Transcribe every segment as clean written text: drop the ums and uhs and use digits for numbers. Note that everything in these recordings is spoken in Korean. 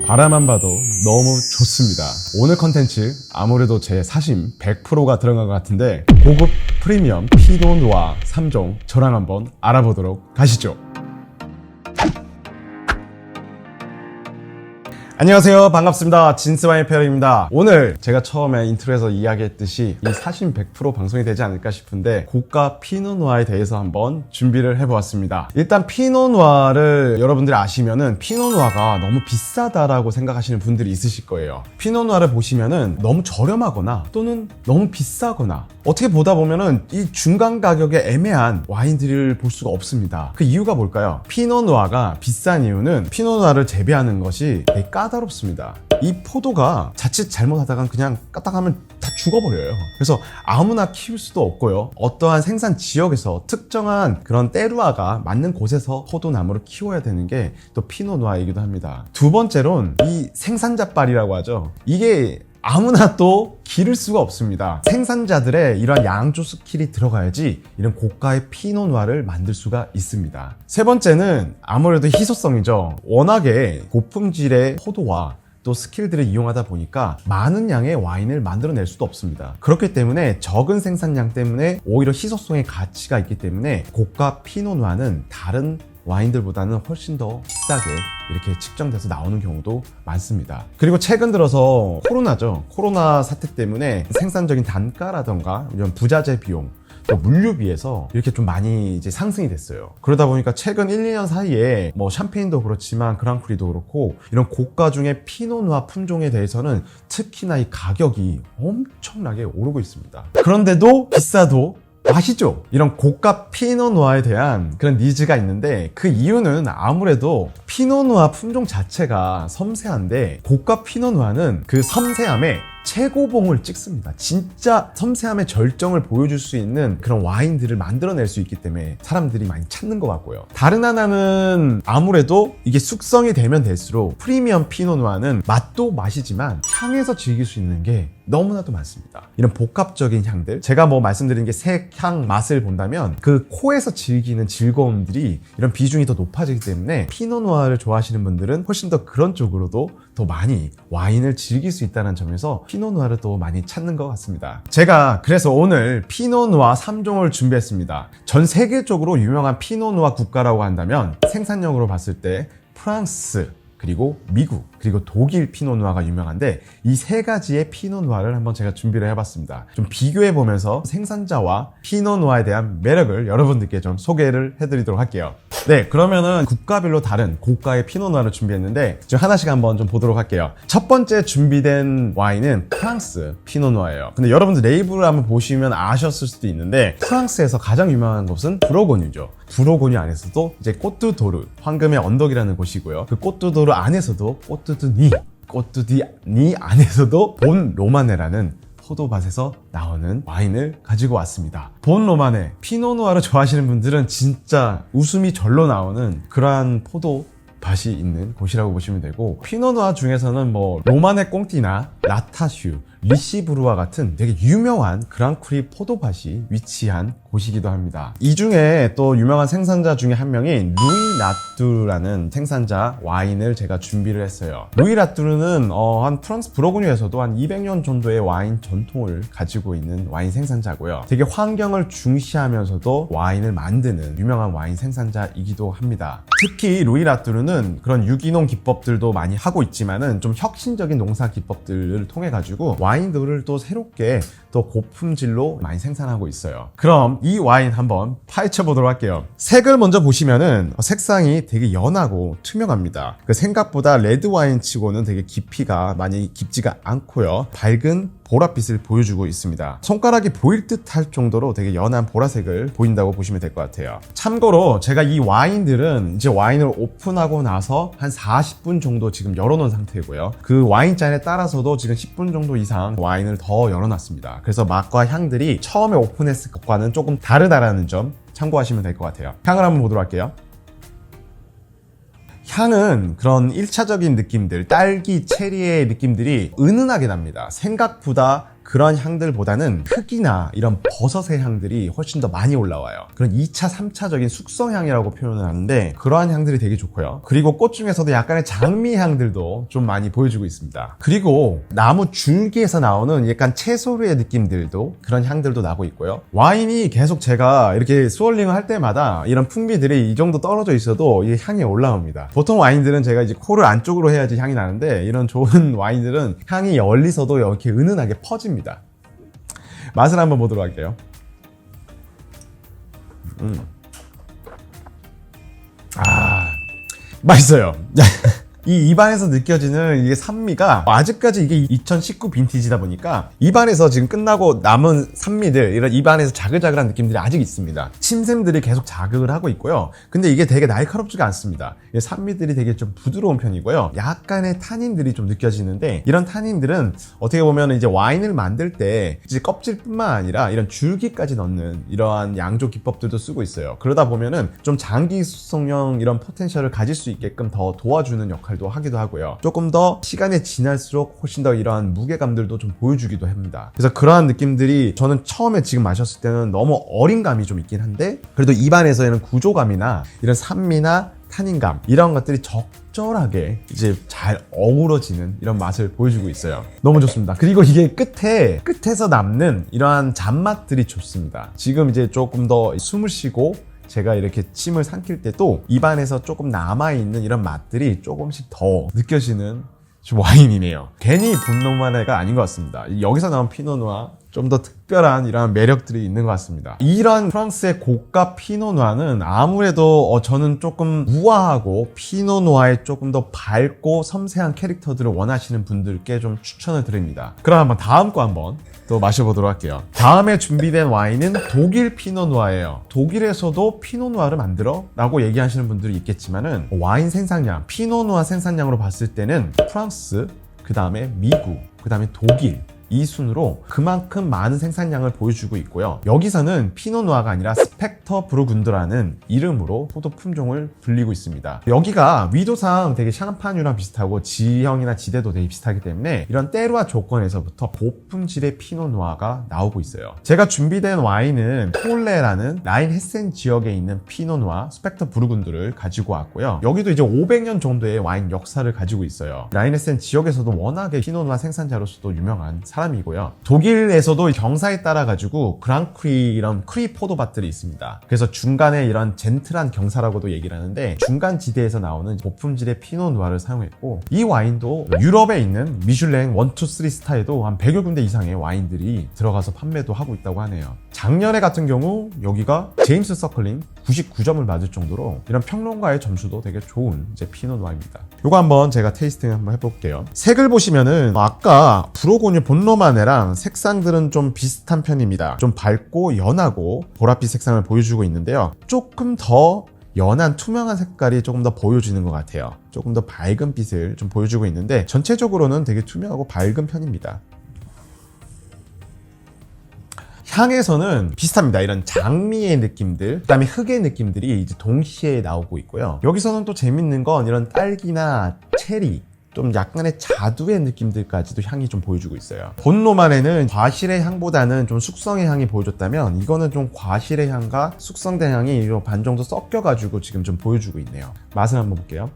바라만 봐도 너무 좋습니다. 오늘 컨텐츠 아무래도 제 사심 100%가 들어간 것 같은데 고급 프리미엄 피노누아 3종 저랑 한번 알아보도록 가시죠. 안녕하세요, 반갑습니다. 진스와인 페어입니다. 오늘 제가 처음에 인트로에서 이야기했듯이 이 사심 100% 방송이 되지 않을까 싶은데 고가 피노누아에 대해서 한번 준비를 해보았습니다. 일단 피노누아를 여러분들이 아시면은 피노누아가 너무 비싸다라고 생각하시는 분들이 있으실 거예요. 피노누아를 보시면은 너무 저렴하거나 또는 너무 비싸거나 어떻게 보다 보면은 이 중간 가격의 애매한 와인들을 볼 수가 없습니다. 그 이유가 뭘까요? 피노누아가 비싼 이유는 피노누아를 재배하는 것이 되게 까다롭습니다. 이 포도가 자칫 잘못하다간 그냥 까딱하면 다 죽어버려요. 그래서 아무나 키울 수도 없고요. 어떠한 생산 지역에서 특정한 그런 때루아가 맞는 곳에서 포도나무를 키워야 되는 게 또 피노누아이기도 합니다. 두 번째로는 이 생산자빨이라고 하죠. 이게 아무나 또 기를 수가 없습니다. 생산자들의 이런 양조 스킬이 들어가야지 이런 고가의 피노누아를 만들 수가 있습니다. 세 번째는 아무래도 희소성이죠. 워낙에 고품질의 포도와 또 스킬들을 이용하다 보니까 많은 양의 와인을 만들어낼 수도 없습니다. 그렇기 때문에 적은 생산량 때문에 오히려 희소성의 가치가 있기 때문에 고가 피노누아는 다른 와인들보다는 훨씬 더 비싸게 이렇게 측정돼서 나오는 경우도 많습니다. 그리고 최근 들어서 코로나 사태 때문에 생산적인 단가라던가 이런 부자재 비용, 또 물류비에서 이렇게 좀 많이 이제 상승이 됐어요. 그러다 보니까 최근 1, 2년 사이에 뭐 샴페인도 그렇지만 그랑크리도 그렇고 이런 고가 중에 피노누아 품종에 대해서는 특히나 이 가격이 엄청나게 오르고 있습니다. 그런데도 비싸도 아시죠? 이런 고가 피노누아에 대한 그런 니즈가 있는데 그 이유는 아무래도 피노누아 품종 자체가 섬세한데 고가 피노누아는 그 섬세함에 최고봉을 찍습니다. 진짜 섬세함의 절정을 보여줄 수 있는 그런 와인들을 만들어낼 수 있기 때문에 사람들이 많이 찾는 것 같고요. 다른 하나는 아무래도 이게 숙성이 되면 될수록 프리미엄 피노누아는 맛도 맛이지만 향에서 즐길 수 있는 게 너무나도 많습니다. 이런 복합적인 향들, 제가 뭐 말씀드린 게 색, 향, 맛을 본다면 그 코에서 즐기는 즐거움들이 이런 비중이 더 높아지기 때문에 피노누아를 좋아하시는 분들은 훨씬 더 그런 쪽으로도 더 많이 와인을 즐길 수 있다는 점에서 피노누아를 또 많이 찾는 것 같습니다. 제가 그래서 오늘 피노누아 3종을 준비했습니다. 전 세계적으로 유명한 피노누아 국가라고 한다면 생산량으로 봤을 때 프랑스, 그리고 미국, 그리고 독일 피노누아가 유명한데 이 세 가지의 피노누아를 한번 제가 준비를 해봤습니다. 좀 비교해보면서 생산자와 피노누아에 대한 매력을 여러분들께 좀 소개를 해드리도록 할게요. 네, 그러면은 국가별로 다른 고가의 피노누아를 준비했는데 지금 하나씩 한번 좀 보도록 할게요. 첫 번째 준비된 와인은 프랑스 피노누아예요. 근데 여러분들 레이블을 한번 보시면 아셨을 수도 있는데 프랑스에서 가장 유명한 곳은 부르고뉴죠. 부르고뉴 안에서도 이제 꼬뚜도르, 황금의 언덕이라는 곳이고요. 그 꼬뚜도르 안에서도 꼬뚜디 안에서도 본 로마네라는 포도밭에서 나오는 와인을 가지고 왔습니다. 본 로마네, 피노누아를 좋아하시는 분들은 진짜 웃음이 절로 나오는 그러한 포도밭이 있는 곳이라고 보시면 되고, 피노누아 중에서는 뭐 로마네 꽁띠나 라타슈, 리시브루와 같은 되게 유명한 그랑크리 포도밭이 위치한 곳이기도 합니다. 이 중에 또 유명한 생산자 중에 한 명인 루이 라뚜르라는 생산자 와인을 제가 준비를 했어요. 루이 라뚜르는 한 프랑스 부르고뉴에서도 한 200년 정도의 와인 전통을 가지고 있는 와인 생산자고요. 되게 환경을 중시하면서도 와인을 만드는 유명한 와인 생산자이기도 합니다. 특히 루이 라뚜르는 그런 유기농 기법들도 많이 하고 있지만은 좀 혁신적인 농사 기법들을 통해 가지고 와인들을 또 새롭게 또 고품질로 많이 생산하고 있어요. 그럼 이 와인 한번 파헤쳐 보도록 할게요. 색을 먼저 보시면은 색상이 되게 연하고 투명합니다. 그 생각보다 레드 와인 치고는 되게 깊이가 많이 깊지가 않고요. 밝은 보랏빛을 보여주고 있습니다. 손가락이 보일 듯 할 정도로 되게 연한 보라색을 보인다고 보시면 될 것 같아요. 참고로 제가 이 와인들은 이제 와인을 오픈하고 나서 한 40분 정도 지금 열어놓은 상태고요. 그 와인잔에 따라서도 지금 10분 정도 이상 와인을 더 열어놨습니다. 그래서 맛과 향들이 처음에 오픈했을 것과는 조금 다르다라는 점 참고하시면 될 것 같아요. 향을 한번 보도록 할게요. 향은 그런 1차적인 느낌들, 딸기, 체리의 느낌들이 은은하게 납니다. 생각보다 그런 향들보다는 흙이나 이런 버섯의 향들이 훨씬 더 많이 올라와요. 그런 2차, 3차적인 숙성향이라고 표현을 하는데 그러한 향들이 되게 좋고요. 그리고 꽃 중에서도 약간의 장미 향들도 좀 많이 보여주고 있습니다. 그리고 나무 줄기에서 나오는 약간 채소류의 느낌들도 그런 향들도 나고 있고요. 와인이 계속 제가 이렇게 스월링을 할 때마다 이런 풍미들이 이 정도 떨어져 있어도 이 향이 올라옵니다. 보통 와인들은 제가 이제 코를 안쪽으로 해야지 향이 나는데 이런 좋은 와인들은 향이 멀리서도 이렇게 은은하게 퍼집니다. 맛을 한번 보도록 할게요. 맛있어요. 이 입안에서 느껴지는 이게 산미가 아직까지 이게 2019 빈티지다 보니까 입안에서 지금 끝나고 남은 산미들, 이런 입안에서 자글자글한 느낌들이 아직 있습니다. 침샘들이 계속 자극을 하고 있고요. 근데 이게 되게 날카롭지가 않습니다. 산미들이 되게 좀 부드러운 편이고요. 약간의 타닌들이 좀 느껴지는데 이런 타닌들은 어떻게 보면 이제 와인을 만들 때 이제 껍질뿐만 아니라 이런 줄기까지 넣는 이러한 양조 기법들도 쓰고 있어요. 그러다 보면은 좀 장기 숙성형 이런 포텐셜을 가질 수 있게끔 더 도와주는 역할도 하기도 하고요. 조금 더 시간이 지날수록 훨씬 더 이러한 무게감들도 좀 보여주기도 합니다. 그래서 그러한 느낌들이 저는 처음에 지금 마셨을 때는 너무 어린 감이 좀 있긴 한데 그래도 입안에서는 구조감이나 이런 산미나 타닌감 이런 것들이 적절하게 이제 잘 어우러지는 이런 맛을 보여주고 있어요. 너무 좋습니다. 그리고 이게 끝에서 남는 이러한 잔맛들이 좋습니다. 지금 이제 조금 더 숨을 쉬고 제가 이렇게 침을 삼킬 때도 입안에서 조금 남아있는 이런 맛들이 조금씩 더 느껴지는 와인이네요. 괜히 본노마네가 아닌 것 같습니다. 여기서 나온 피노누아 좀 더 특별한 이런 매력들이 있는 것 같습니다. 이런 프랑스의 고가 피노누아는 아무래도 저는 조금 우아하고 피노누아에 조금 더 밝고 섬세한 캐릭터들을 원하시는 분들께 좀 추천을 드립니다. 그럼 한번 다음 거 한번 또 마셔보도록 할게요. 다음에 준비된 와인은 독일 피노누아예요. 독일에서도 피노누아를 만들어? 라고 얘기하시는 분들이 있겠지만은 와인 생산량, 피노누아 생산량으로 봤을 때는 프랑스, 그 다음에 미국, 그 다음에 독일 이 순으로 그만큼 많은 생산량을 보여주고 있고요. 여기서는 피노누아가 아니라 스펙터 부르군드라는 이름으로 포도 품종을 불리고 있습니다. 여기가 위도상 되게 샹파뉴랑 비슷하고 지형이나 지대도 되게 비슷하기 때문에 이런 때루아 조건에서부터 고품질의 피노누아가 나오고 있어요. 제가 준비된 와인은 톨레라는 라인 헤센 지역에 있는 피노누아 스펙터 부르군드를 가지고 왔고요. 여기도 이제 500년 정도의 와인 역사를 가지고 있어요. 라인 헤센 지역에서도 워낙에 피노누아 생산자로서도 유명한 사람이고요. 독일에서도 경사에 따라 가지고 그랑크리 이런 크리 포도밭들이 있습니다. 그래서 중간에 이런 젠틀한 경사라고도 얘기를 하는데 중간 지대에서 나오는 고품질의 피노누아를 사용했고 이 와인도 유럽에 있는 미슐랭 1, 2, 3 스타에도 한 100여 군데 이상의 와인들이 들어가서 판매도 하고 있다고 하네요. 작년에 같은 경우 여기가 제임스 서클링 99점을 맞을 정도로 이런 평론가의 점수도 되게 좋은 이제 피노누아입니다. 이거 한번 제가 테이스팅 한번 해볼게요. 색을 보시면은 아까 브로고뉴 본로마네랑 색상들은 좀 비슷한 편입니다. 좀 밝고 연하고 보랏빛 색상을 보여주고 있는데요. 조금 더 연한 투명한 색깔이 조금 더 보여지는 것 같아요. 조금 더 밝은 빛을 좀 보여주고 있는데 전체적으로는 되게 투명하고 밝은 편입니다. 향에서는 비슷합니다. 이런 장미의 느낌들, 그 다음에 흙의 느낌들이 이제 동시에 나오고 있고요. 여기서는 또 재밌는 건 이런 딸기나 체리, 좀 약간의 자두의 느낌들까지도 향이 좀 보여주고 있어요. 본로만에는 과실의 향보다는 좀 숙성의 향이 보여줬다면 이거는 좀 과실의 향과 숙성된 향이 반 정도 섞여가지고 지금 좀 보여주고 있네요. 맛을 한번 볼게요.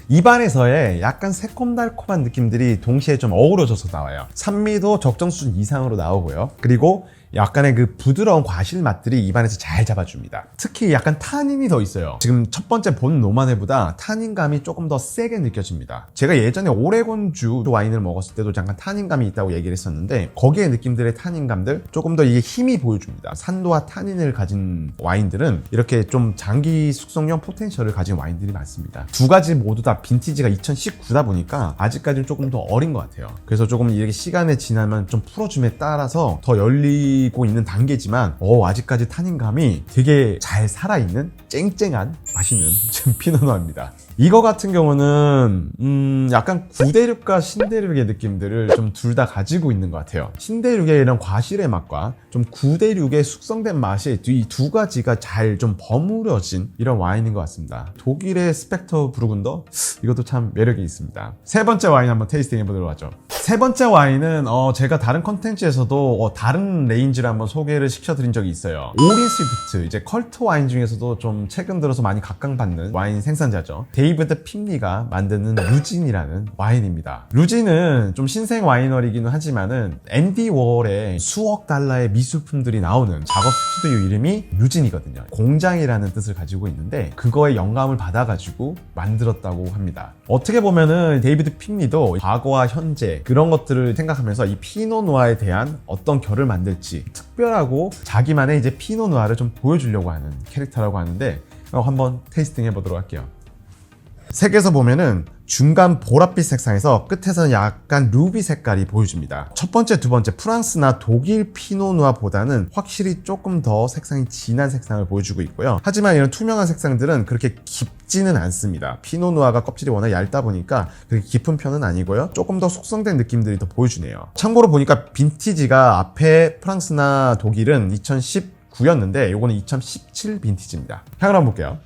입안에서의 약간 새콤달콤한 느낌들이 동시에 좀 어우러져서 나와요. 산미도 적정 수준 이상으로 나오고요. 그리고 약간의 그 부드러운 과실 맛들이 입안에서 잘 잡아줍니다. 특히 약간 타닌이 더 있어요. 지금 첫 번째 본 노마네보다 타닌감이 조금 더 세게 느껴집니다. 제가 예전에 오레곤주 와인을 먹었을 때도 잠깐 타닌감이 있다고 얘기를 했었는데 거기에 느낌들의 타닌감들 조금 더 이게 힘이 보여줍니다. 산도와 타닌을 가진 와인들은 이렇게 좀 장기 숙성형 포텐셜을 가진 와인들이 많습니다. 두 가지 모두 다 빈티지가 2019다 보니까 아직까지는 조금 더 어린 것 같아요. 그래서 조금 이렇게 시간이 지나면 좀 풀어줌에 따라서 더 열리고 있는 단계지만 아직까지 타닌감이 되게 잘 살아있는 쨍쨍한 맛있는 피노누아입니다. 이거 같은 경우는 약간 구대륙과 신대륙의 느낌들을 좀 둘 다 가지고 있는 것 같아요. 신대륙의 이런 과실의 맛과 좀 구대륙의 숙성된 맛이 이 두 가지가 잘 좀 버무려진 이런 와인인 것 같습니다. 독일의 스펙터 부르군더, 이것도 참 매력이 있습니다. 세 번째 와인 한번 테이스팅 해보도록 하죠. 세 번째 와인은 제가 다른 컨텐츠에서도 다른 레인지를 한번 소개를 시켜드린 적이 있어요. 오리 스위프트, 이제 컬트 와인 중에서도 좀 최근 들어서 많이 각광받는 와인 생산자죠. 데이비드 픽리가 만드는 루진이라는 와인입니다. 루진은 좀 신생 와이너리기는 하지만은 앤디 워홀의 수억 달러의 미술품들이 나오는 작업 스튜디오 이름이 루진이거든요. 공장이라는 뜻을 가지고 있는데 그거에 영감을 받아가지고 만들었다고 합니다. 어떻게 보면은 데이비드 픽리도 과거와 현재 그런 것들을 생각하면서 이 피노누아에 대한 어떤 결을 만들지 특별하고 자기만의 이제 피노누아를 좀 보여주려고 하는 캐릭터라고 하는데 한번 테이스팅 해보도록 할게요. 색에서 보면은 중간 보랏빛 색상에서 끝에서는 약간 루비 색깔이 보여줍니다. 첫 번째, 두 번째 프랑스나 독일 피노누아보다는 확실히 조금 더 색상이 진한 색상을 보여주고 있고요. 하지만 이런 투명한 색상들은 그렇게 깊지는 않습니다. 피노누아가 껍질이 워낙 얇다 보니까 그렇게 깊은 편은 아니고요. 조금 더 숙성된 느낌들이 더 보여주네요. 참고로 보니까 빈티지가 앞에 프랑스나 독일은 2019였는데 요거는 2017 빈티지입니다. 향을 한번 볼게요.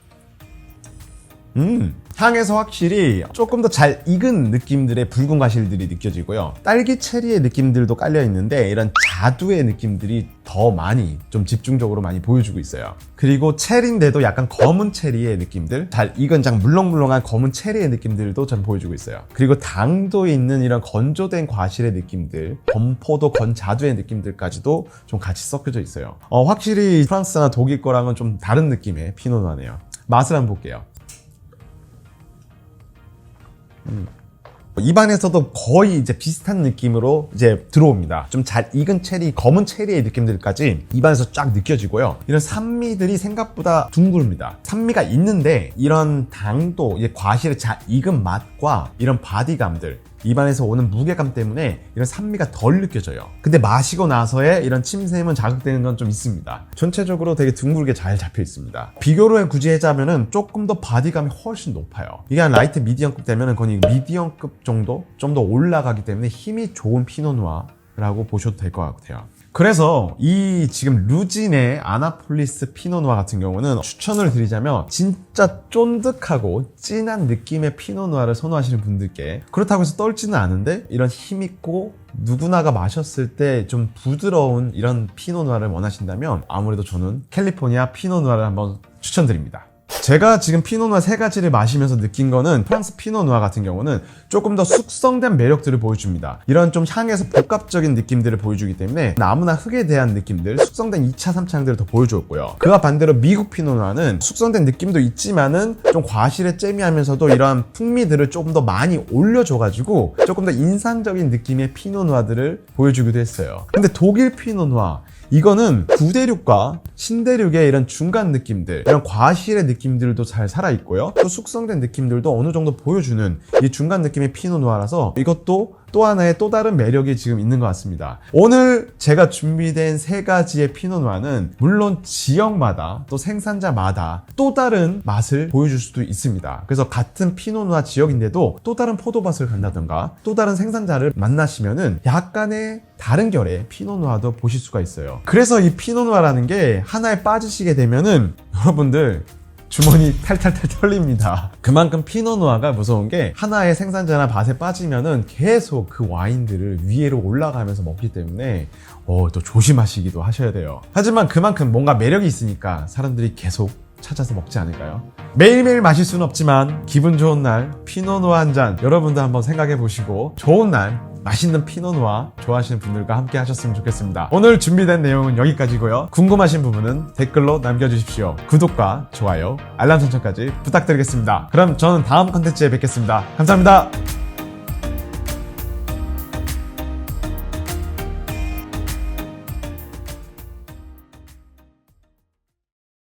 향에서 확실히 조금 더 잘 익은 느낌들의 붉은 과실들이 느껴지고요. 딸기 체리의 느낌들도 깔려 있는데 이런 자두의 느낌들이 더 많이 좀 집중적으로 많이 보여주고 있어요. 그리고 체리인데도 약간 검은 체리의 느낌들, 잘 익은 장 물렁물렁한 검은 체리의 느낌들도 좀 보여주고 있어요. 그리고 당도 있는 이런 건조된 과실의 느낌들, 건포도, 건자두의 느낌들까지도 좀 같이 섞여져 있어요. 확실히 프랑스나 독일 거랑은 좀 다른 느낌의 피노누아네요. 맛을 한번 볼게요. 입안에서도 거의 이제 비슷한 느낌으로 이제 들어옵니다. 좀 잘 익은 체리, 검은 체리의 느낌들까지 입안에서 쫙 느껴지고요. 이런 산미들이 생각보다 둥글입니다. 산미가 있는데 이런 당도, 이제 과실의 잘 익은 맛과 이런 바디감들, 입안에서 오는 무게감 때문에 이런 산미가 덜 느껴져요. 근데 마시고 나서의 이런 침샘은 자극되는 건 좀 있습니다. 전체적으로 되게 둥글게 잘 잡혀 있습니다. 비교를 굳이 하자면은 조금 더 바디감이 훨씬 높아요. 이게 한 라이트 미디엄급 되면은 거의 미디엄급 정도? 좀 더 올라가기 때문에 힘이 좋은 피노누아라고 보셔도 될 것 같아요. 그래서 이 지금 루진의 아나폴리스 피노누아 같은 경우는 추천을 드리자면 진짜 쫀득하고 진한 느낌의 피노누아를 선호하시는 분들께, 그렇다고 해서 떨지는 않은데 이런 힘있고 누구나가 마셨을 때 좀 부드러운 이런 피노누아를 원하신다면 아무래도 저는 캘리포니아 피노누아를 한번 추천드립니다. 제가 지금 피노누아 세 가지를 마시면서 느낀 거는 프랑스 피노누아 같은 경우는 조금 더 숙성된 매력들을 보여줍니다. 이런 좀 향에서 복합적인 느낌들을 보여주기 때문에 나무나 흙에 대한 느낌들, 숙성된 2차, 3차 향들을 더 보여주었고요. 그와 반대로 미국 피노누아는 숙성된 느낌도 있지만은 좀 과실에 째미하면서도 이러한 풍미들을 조금 더 많이 올려줘가지고 조금 더 인상적인 느낌의 피노누아들을 보여주기도 했어요. 근데 독일 피노누아, 이거는 구대륙과 신대륙의 이런 중간 느낌들, 이런 과실의 느낌들도 잘 살아있고요. 또 숙성된 느낌들도 어느 정도 보여주는 이 중간 느낌의 피노누아라서 이것도 또 하나의 또 다른 매력이 지금 있는 것 같습니다. 오늘 제가 준비된 세 가지의 피노누아는 물론 지역마다 또 생산자마다 또 다른 맛을 보여줄 수도 있습니다. 그래서 같은 피노누아 지역인데도 또 다른 포도밭을 간다던가 또 다른 생산자를 만나시면은 약간의 다른 결의 피노누아도 보실 수가 있어요. 그래서 이 피노누아라는 게 하나에 빠지시게 되면은 여러분들 주머니 탈탈탈 털립니다. 그만큼 피노누아가 무서운 게 하나의 생산자나 밭에 빠지면은 계속 그 와인들을 위로 올라가면서 먹기 때문에 또 조심하시기도 하셔야 돼요. 하지만 그만큼 뭔가 매력이 있으니까 사람들이 계속 찾아서 먹지 않을까요? 매일매일 마실 수는 없지만 기분 좋은 날 피노누아 한 잔 여러분도 한번 생각해 보시고 좋은 날 맛있는 피노누아 좋아하시는 분들과 함께 하셨으면 좋겠습니다. 오늘 준비된 내용은 여기까지고요. 궁금하신 부분은 댓글로 남겨주십시오. 구독과 좋아요, 알람 설정까지 부탁드리겠습니다. 그럼 저는 다음 컨텐츠에 뵙겠습니다. 감사합니다.